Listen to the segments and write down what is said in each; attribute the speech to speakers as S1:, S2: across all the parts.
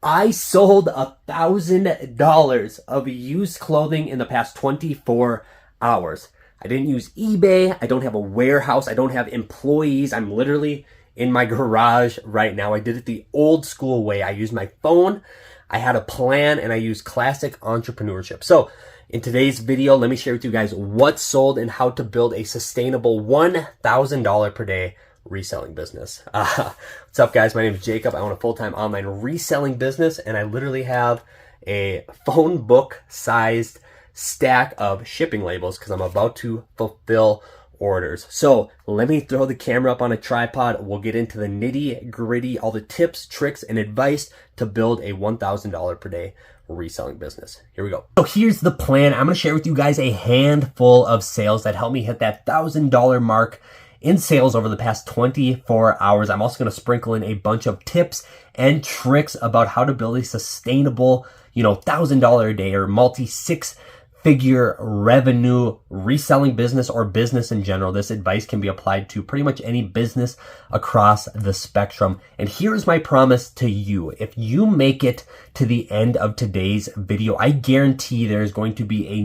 S1: I sold $1,000 of used clothing in the past 24 hours. I didn't use eBay. I don't have a warehouse. I don't have employees. I'm literally in my garage right now. I did it the old school way. I used my phone. I had a plan and I used classic entrepreneurship. So in today's video, let me share with you guys what sold and how to build a sustainable $1,000 per day reselling business. What's up, guys? My name is Jacob. I own a full-time online reselling business, and I literally have a phone book sized stack of shipping labels because I'm about to fulfill orders. So let me throw the camera up on a tripod. We'll get into the nitty gritty, all the tips, tricks, and advice to build a $1,000 per day reselling business. Here we go. So here's the plan. I'm going to share with you guys a handful of sales that helped me hit that $1,000 mark in sales over the past 24 hours. I'm also going to sprinkle in a bunch of tips and tricks about how to build a sustainable, $1,000 a day or multi-six-figure revenue reselling business or business in general. This advice can be applied to pretty much any business across the spectrum. And here's my promise to you. If you make it to the end of today's video, I guarantee there's going to be a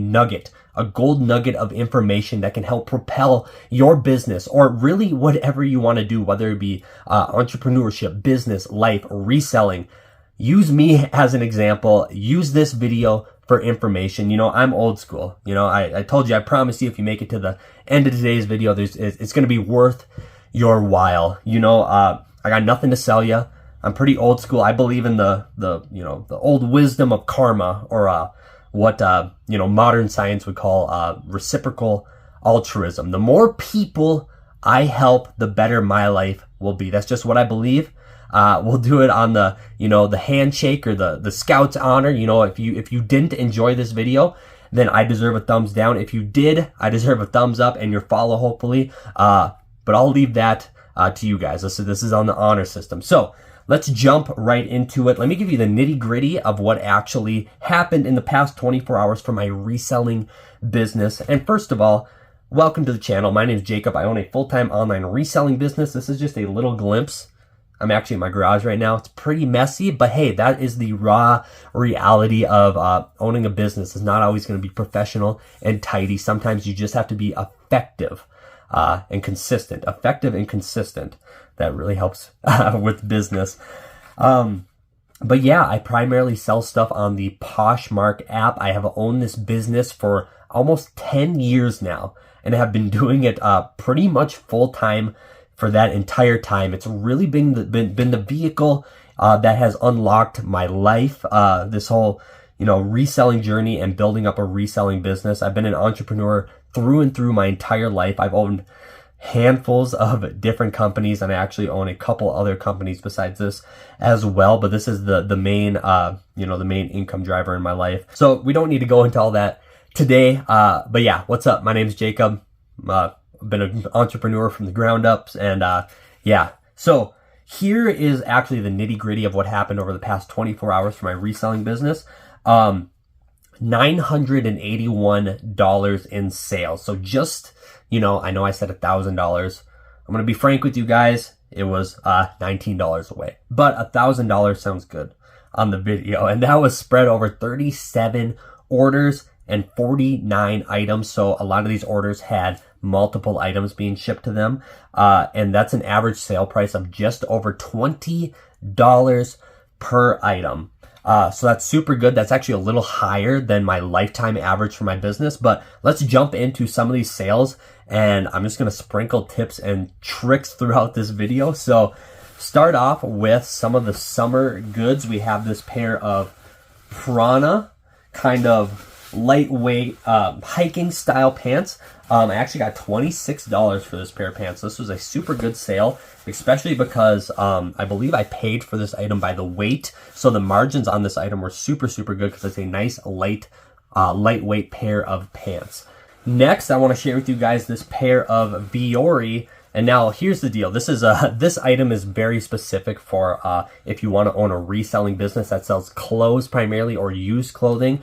S1: gold nugget of information that can help propel your business or really whatever you want to do, whether it be entrepreneurship, business, life, reselling. Use me as an example. Use this video for information. I'm old school. I told you, I promise you, if you make it to the end of today's video, it's going to be worth your while. I got nothing to sell you. I'm pretty old school. I believe in the old wisdom of karma, or what modern science would call reciprocal altruism. The more people I help, the better my life will be. That's just what I believe. We'll do it on the the handshake or the Scout's honor. If you didn't enjoy this video, then I deserve a thumbs down. If you did, I deserve a thumbs up and your follow, hopefully. But I'll leave that to you guys. This is on the honor system. So let's jump right into it. Let me give you the nitty gritty of what actually happened in the past 24 hours for my reselling business. And first of all, welcome to the channel. My name is Jacob. I own a full-time online reselling business. This is just a little glimpse. I'm actually in my garage right now. It's pretty messy, but hey, that is the raw reality of owning a business. It's not always going to be professional and tidy. Sometimes you just have to be effective and consistent. Effective and consistent. That really helps with business. But yeah, I primarily sell stuff on the Poshmark app. I have owned this business for almost 10 years now and have been doing it pretty much full time for that entire time. It's really been the vehicle that has unlocked my life, this whole reselling journey and building up a reselling business. I've been an entrepreneur through and through my entire life. I've owned handfuls of different companies, and I actually own a couple other companies besides this as well, but this is the main the main income driver in my life. So we don't need to go into all that today, but yeah, what's up? My name is Jacob. I've been an entrepreneur from the ground ups, and yeah. So here is actually the nitty gritty of what happened over the past 24 hours for my reselling business. $981 in sales. So just, I know I said $1,000. I'm going to be frank with you guys. It was $19 away, but $1,000 sounds good on the video. And that was spread over 37 orders and 49 items. So a lot of these orders had multiple items being shipped to them. And that's an average sale price of just over $20 per item. So that's super good. That's actually a little higher than my lifetime average for my business, but let's jump into some of these sales, and I'm just going to sprinkle tips and tricks throughout this video. So start off with some of the summer goods. We have this pair of Prana kind of lightweight hiking style pants. I actually got $26 for this pair of pants. This was a super good sale, especially because I believe I paid for this item by the weight. So the margins on this item were super, super good because it's a nice lightweight pair of pants. Next, I want to share with you guys this pair of Biore. And now here's the deal. This item is very specific for if you want to own a reselling business that sells clothes primarily or used clothing,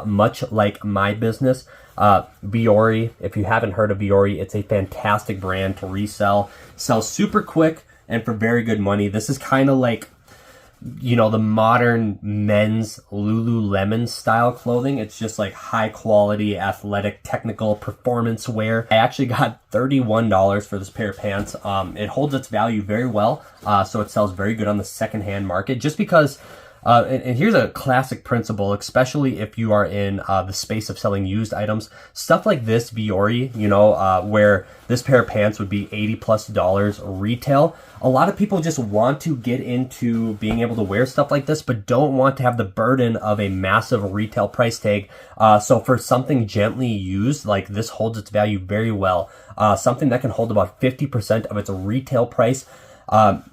S1: much like my business. Biore, if you haven't heard of Biore, it's a fantastic brand to resell. Sells super quick and for very good money. This is kind of like the modern men's Lululemon style clothing. It's just like high quality, athletic, technical performance wear. I actually got $31 for this pair of pants. It holds its value very well, so it sells very good on the secondhand market, just because and here's a classic principle, especially if you are in the space of selling used items. Stuff like this, Viore, where this pair of pants would be $80+ retail. A lot of people just want to get into being able to wear stuff like this, but don't want to have the burden of a massive retail price tag. So for something gently used, like this holds its value very well. Something that can hold about 50% of its retail price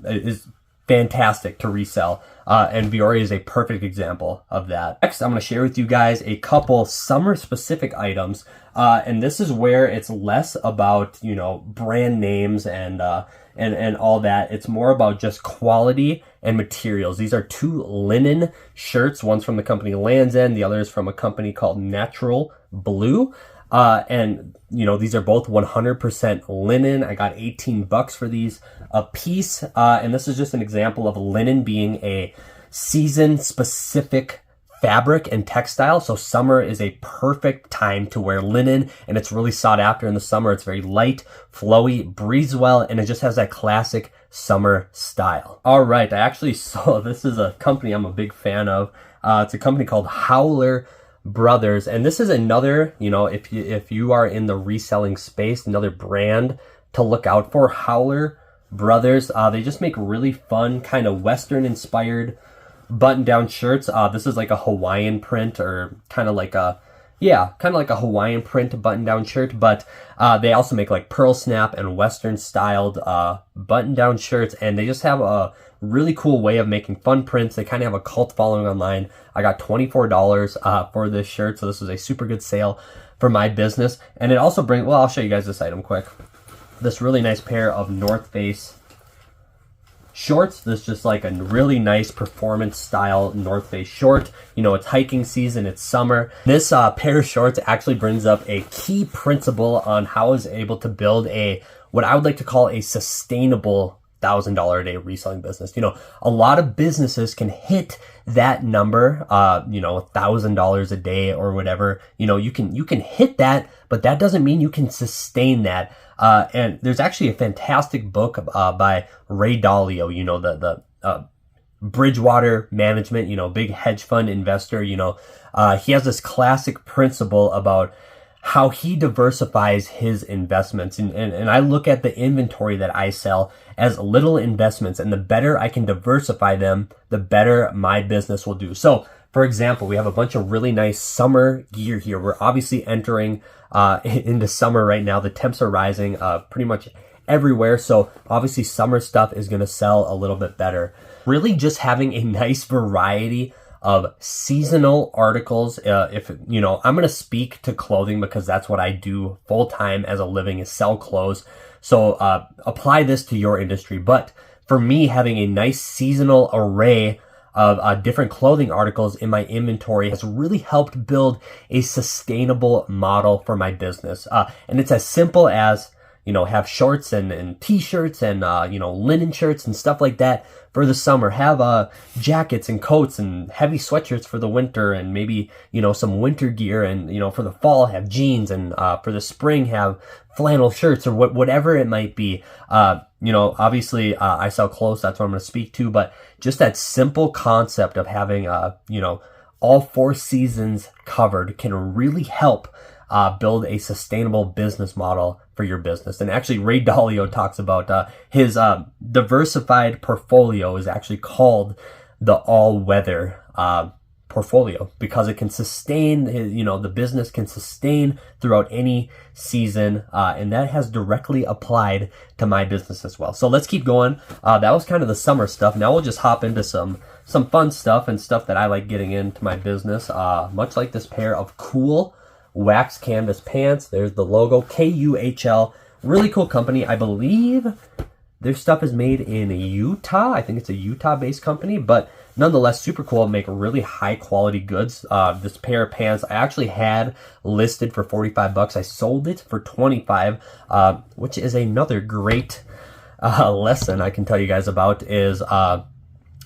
S1: is fantastic to resell. And Viore is a perfect example of that. Next, I'm going to share with you guys a couple summer specific items. And this is where it's less about, brand names and all that. It's more about just quality and materials. These are 2 linen shirts. One's from the company Land's End. The other is from a company called Natural Blue. And these are both 100% linen. I got $18 for these a piece. And this is just an example of linen being a season specific fabric and textile. So summer is a perfect time to wear linen, and it's really sought after in the summer. It's very light, flowy, breathes well, and it just has that classic summer style. All right, I actually saw, this is a company I'm a big fan of. It's a company called Howler Brothers, and this is another, if you are in the reselling space, another brand to look out for. Howler Brothers, they just make really fun, kind of Western inspired button-down shirts. This is like a Hawaiian print, or kind of like a Hawaiian print button-down shirt, but they also make like pearl snap and Western styled button-down shirts, and they just have a really cool way of making fun prints. They kind of have a cult following online. I got $24 for this shirt, so this was a super good sale for my business. And it also brings, well, I'll show you guys this item quick. This really nice pair of North Face shorts. This is just like a really nice performance style North Face short. It's hiking season, it's summer. This pair of shorts actually brings up a key principle on how I was able to build what I would like to call a sustainable $1,000 a day reselling business. A lot of businesses can hit that number, $1,000 a day or whatever. You can hit that, but that doesn't mean you can sustain that. And there's actually a fantastic book by Ray Dalio, the Bridgewater Management, big hedge fund investor. He has this classic principle about how he diversifies his investments. And I look at the inventory that I sell as little investments, and the better I can diversify them, the better my business will do. So, for example, we have a bunch of really nice summer gear here. We're obviously entering into summer right now. The temps are rising pretty much everywhere. So obviously summer stuff is going to sell a little bit better. Really just having a nice variety of seasonal articles. I'm going to speak to clothing because that's what I do full time as a living, is sell clothes. So apply this to your industry. But for me, having a nice seasonal array of different clothing articles in my inventory has really helped build a sustainable model for my business. And it's as simple as, have shorts and t-shirts and, linen shirts and stuff like that for the summer. Have jackets and coats and heavy sweatshirts for the winter, and maybe, some winter gear. And, for the fall, have jeans, and for the spring, have flannel shirts, or whatever it might be. Obviously, I sell clothes, that's what I'm going to speak to, but just that simple concept of having, all 4 seasons covered can really help build a sustainable business model for your business. And actually, Ray Dalio talks about his diversified portfolio is actually called the all-weather portfolio, because it can sustain, the business can sustain throughout any season, and that has directly applied to my business as well. So let's keep going. That was kind of the summer stuff. Now we'll just hop into some fun stuff and stuff that I like getting into my business, much like this pair of cool wax canvas pants. There's the logo, KUHL. Really cool company. I believe their stuff is made in Utah. I think it's a Utah-based company, but nonetheless, super cool. Make really high-quality goods. This pair of pants I actually had listed for $45. I sold it for $25, which is another great lesson I can tell you guys about. Is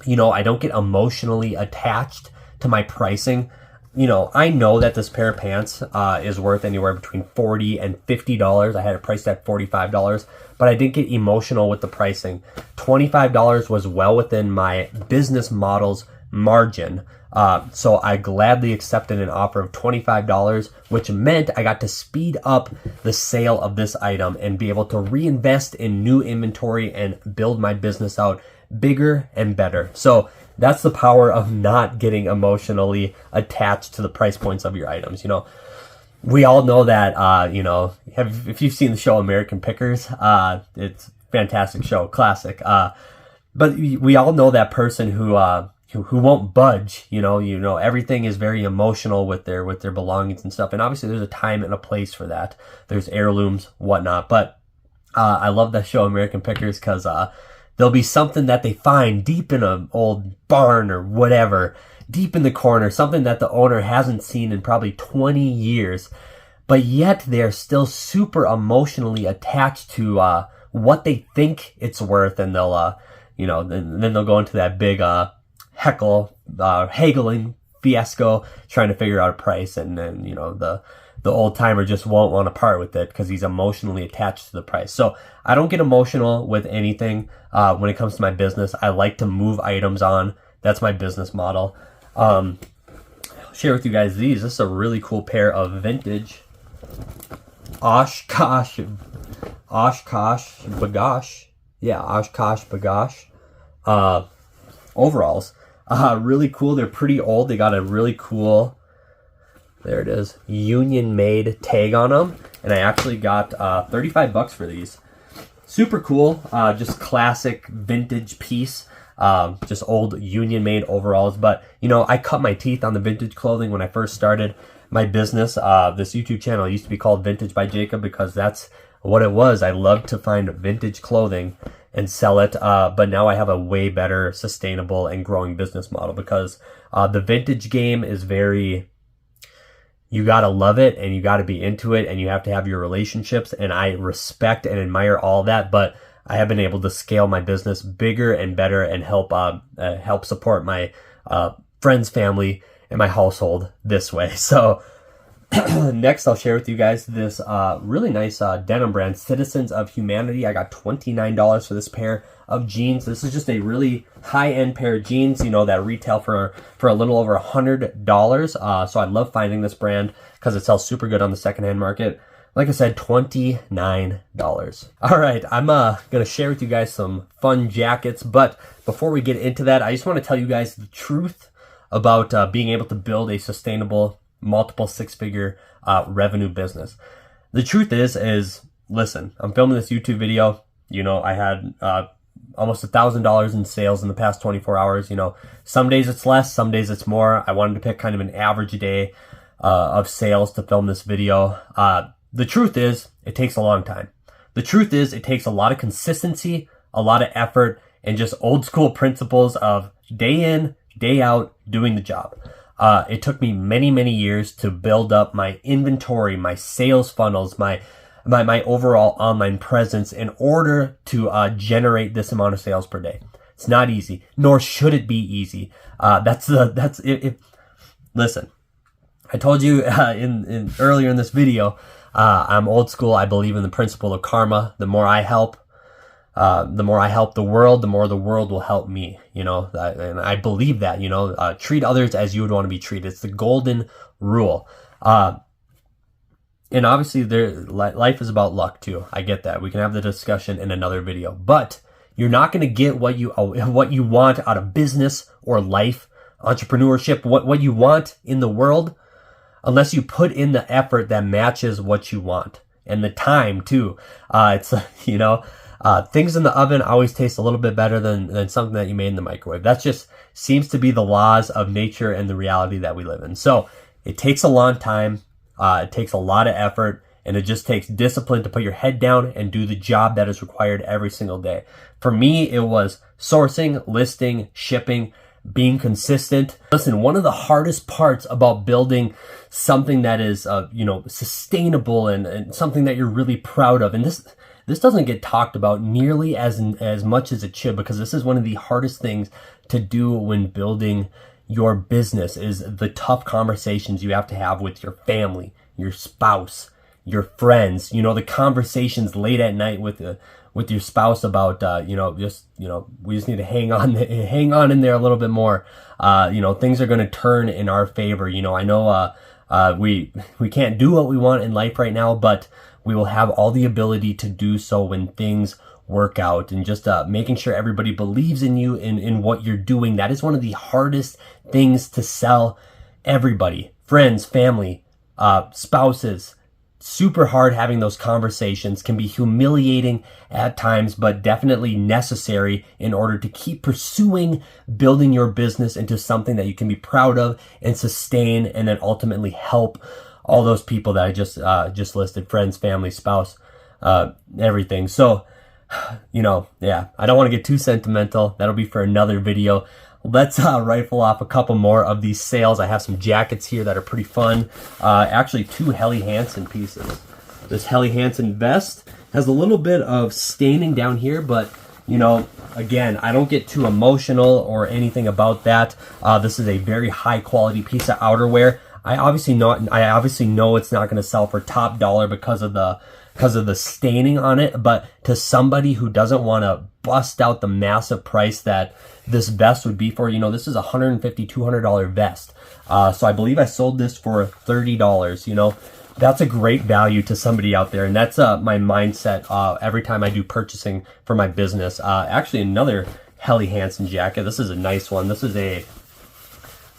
S1: I don't get emotionally attached to my pricing. I know that this pair of pants is worth anywhere between $40 and $50. I had it priced at $45, but I didn't get emotional with the pricing. $25 was well within my business model's margin. So I gladly accepted an offer of $25, which meant I got to speed up the sale of this item and be able to reinvest in new inventory and build my business out bigger and better. So that's the power of not getting emotionally attached to the price points of your items. We all know that, if you've seen the show American Pickers, it's a fantastic show, classic. But we all know that person who won't budge. Everything is very emotional with their belongings and stuff. And obviously there's a time and a place for that. There's heirlooms, whatnot. But I love that show American Pickers because there'll be something that they find deep in an old barn or whatever, deep in the corner, something that the owner hasn't seen in probably 20 years, but yet they're still super emotionally attached to what they think it's worth, and they'll, then they'll go into that big haggling fiasco trying to figure out a price, and then, the old timer just won't want to part with it because he's emotionally attached to the price. So I don't get emotional with anything when it comes to my business. I like to move items on. That's my business model. I'll share with you guys these. This is a really cool pair of vintage Oshkosh Bagosh. Yeah, Oshkosh Bagosh overalls. Really cool. They're pretty old. They got a really cool, there it is, union made tag on them, and I actually got $35 for these. Super cool, just classic vintage piece, just old union made overalls. But I cut my teeth on the vintage clothing when I first started my business. This YouTube channel used to be called Vintage by Jacob because that's what it was. I loved to find vintage clothing and sell it, but now I have a way better sustainable and growing business model because the vintage game is you gotta love it and you gotta be into it and you have to have your relationships, and I respect and admire all that, but I have been able to scale my business bigger and better and help support my friends, family, and my household this way. So next I'll share with you guys this really nice denim brand, Citizens of Humanity. I got $29 for this pair of jeans. This is just a really high-end pair of jeans, that retail for a little over $100. So I love finding this brand because it sells super good on the secondhand market. Like I said, $29. All right, I'm gonna share with you guys some fun jackets, but before we get into that, I just want to tell you guys the truth about being able to build a sustainable multiple six-figure revenue business. The truth is listen, I'm filming this YouTube video. I had almost $1,000 in sales in the past 24 hours. Some days it's less, some days it's more. I wanted to pick kind of an average day of sales to film this video. The truth is, it takes a long time. The truth is, it takes a lot of consistency, a lot of effort, and just old school principles of day in, day out, doing the job. It took me many, many years to build up my inventory, my sales funnels, my overall online presence in order to generate this amount of sales per day. It's not easy, nor should it be easy. Listen, I told you in earlier in this video, I'm old school. I believe in the principle of karma. The more I help the world, the more the world will help me, and I believe that, treat others as you would want to be treated. It's the golden rule. And obviously life is about luck too. I get that. We can have the discussion in another video, but you're not going to get what you want out of business or life, entrepreneurship, what you want in the world, unless you put in the effort that matches what you want, and the time too. It's things in the oven always taste a little bit better than something that you made in the microwave. That just seems to be the laws of nature and the reality that we live in. So it takes a long time. It takes a lot of effort, and it just takes discipline to put your head down and do the job that is required every single day. For me, it was sourcing, listing, shipping, being consistent. Listen, one of the hardest parts about building something that is, sustainable and something that you're really proud of, and this doesn't get talked about nearly as much as it should, because this is one of the hardest things to do when building your business, is the tough conversations you have to have with your family, your spouse, your friends, you know, the conversations late at night with your spouse about, we just need to hang on in there a little bit more. Things are going to turn in our favor. I know, we can't do what we want in life right now, but we will have all the ability to do so when things work out. And just making sure everybody believes in you, in what you're doing. That is one of the hardest things to sell everybody, friends, family, spouses. Super hard having those conversations, can be humiliating at times, but definitely necessary in order to keep pursuing building your business into something that you can be proud of and sustain, and then ultimately help all those people that I just listed: friends, family, spouse, everything. So, I don't want to get too sentimental. That'll be for another video. Let's rifle off a couple more of these sales. I have some jackets here that are pretty fun. Actually, 2 Helly Hansen pieces. This Helly Hansen vest has a little bit of staining down here, but again, I don't get too emotional or anything about that. This is a very high quality piece of outerwear. I obviously know it's not going to sell for top dollar because of the staining on it, but to somebody who doesn't want to bust out the massive price that this vest would be for, this is a $150, $200 vest. So I believe I sold this for $30. That's a great value to somebody out there. And that's my mindset every time I do purchasing for my business. Actually, another Helly Hansen jacket. This is a nice one. This is a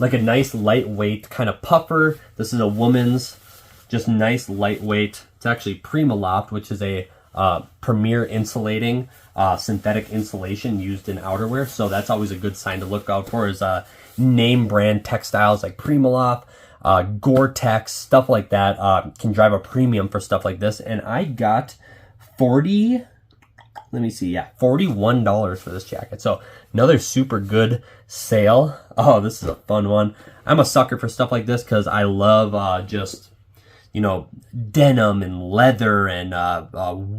S1: nice lightweight kind of puffer. This is a woman's, just nice lightweight. It's actually Primaloft, which is a premier insulating synthetic insulation used in outerwear. So that's always a good sign to look out for, is name brand textiles like Primaloft, Gore-Tex, stuff like that can drive a premium for stuff like this. And I got $41 for this jacket. So another super good sale. Oh, this is a fun one. I'm a sucker for stuff like this because I love denim and leather and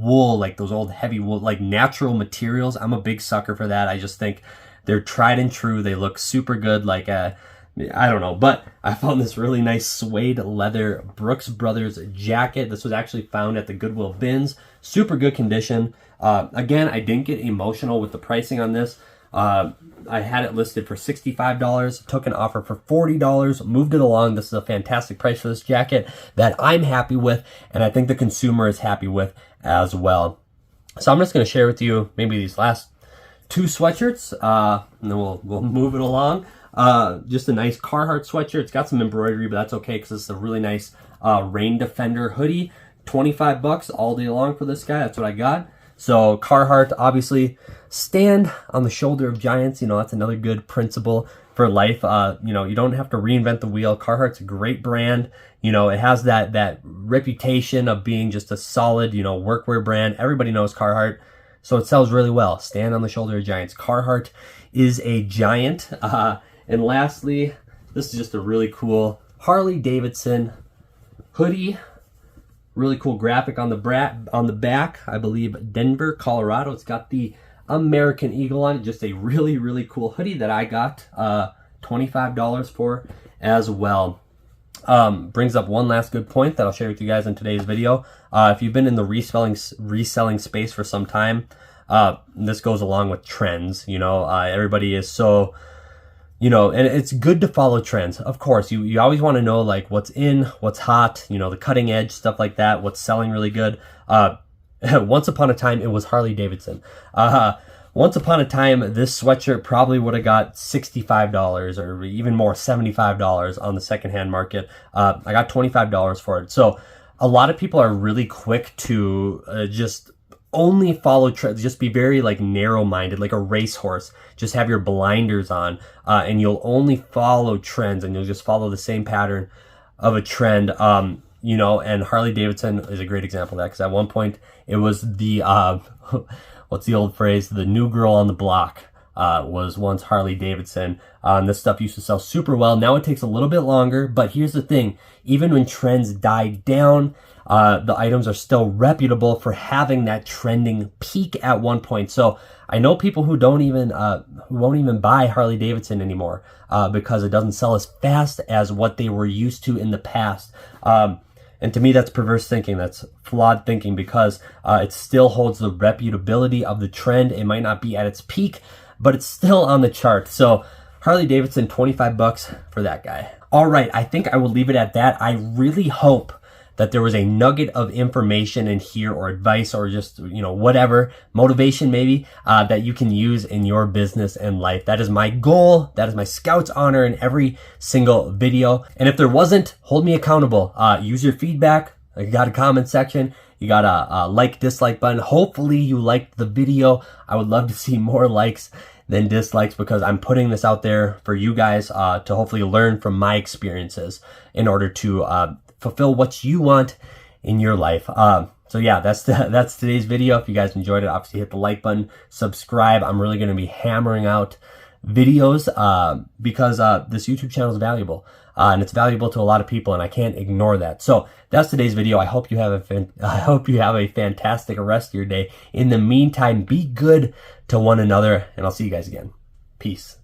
S1: wool, like those old heavy wool, like natural materials. I'm a big sucker for that. I just think they're tried and true. They look super good. I don't know, but I found this really nice suede leather Brooks Brothers jacket. This was actually found at the Goodwill bins. Super good condition. Again, I didn't get emotional with the pricing on this. I had it listed for $65, took an offer for $40, moved it along. This is a fantastic price for this jacket that I'm happy with, and I think the consumer is happy with as well. So I'm just going to share with you maybe these last 2 sweatshirts, and then we'll move it along. Just a nice Carhartt sweatshirt. It's got some embroidery, but that's okay because it's a really nice rain defender hoodie. $25 all day long for this guy. That's what I got. So Carhartt, obviously, stand on the shoulder of giants. That's another good principle for life. You don't have to reinvent the wheel. Carhartt's a great brand. It has that reputation of being just a solid, workwear brand. Everybody knows Carhartt, so it sells really well. Stand on the shoulder of giants. Carhartt is a giant. And lastly, this is just a really cool Harley Davidson hoodie. Really cool graphic on the back. I believe Denver, Colorado. It's got the American Eagle on it. Just a really, really cool hoodie that I got $25 for as well. Brings up one last good point that I'll share with you guys in today's video. If you've been in the reselling space for some time, this goes along with trends. Everybody is so... and it's good to follow trends. Of course, you always want to know like what's in, what's hot, the cutting edge, stuff like that, what's selling really good. Once upon a time, it was Harley Davidson. Once upon a time, this sweatshirt probably would have got $65 or even more, $75 on the secondhand market. I got $25 for it. So a lot of people are really quick to just only follow trends, just be very narrow-minded, like a racehorse. Just have your blinders on, and you'll only follow trends, and you'll just follow the same pattern of a trend. And Harley Davidson is a great example of that, because at one point it was the what's the old phrase? The new girl on the block. was once Harley Davidson. This stuff used to sell super well. Now it takes a little bit longer, but here's the thing. Even when trends die down, the items are still reputable for having that trending peak at one point. So I know people who won't even buy Harley Davidson anymore, because it doesn't sell as fast as what they were used to in the past. And to me, that's perverse thinking. That's flawed thinking, because it still holds the reputability of the trend. It might not be at its peak, but it's still on the chart. So Harley Davidson, 25 bucks for that guy. All right, I think I will leave it at that. I really hope that there was a nugget of information in here, or advice, or just, whatever, motivation maybe, that you can use in your business and life. That is my goal. That is my Scout's honor in every single video. And if there wasn't, hold me accountable. Use your feedback. You got a comment section. You got a like, dislike button. Hopefully you liked the video. I would love to see more likes than dislikes, because I'm putting this out there for you guys to hopefully learn from my experiences in order to fulfill what you want in your life. So yeah, that's today's video. If you guys enjoyed it, obviously hit the like button, subscribe. I'm really going to be hammering out videos because this YouTube channel is valuable, and it's valuable to a lot of people, and I can't ignore that. So that's today's video. I hope you have a fantastic rest of your day. In the meantime, be good to one another, and I'll see you guys again. Peace.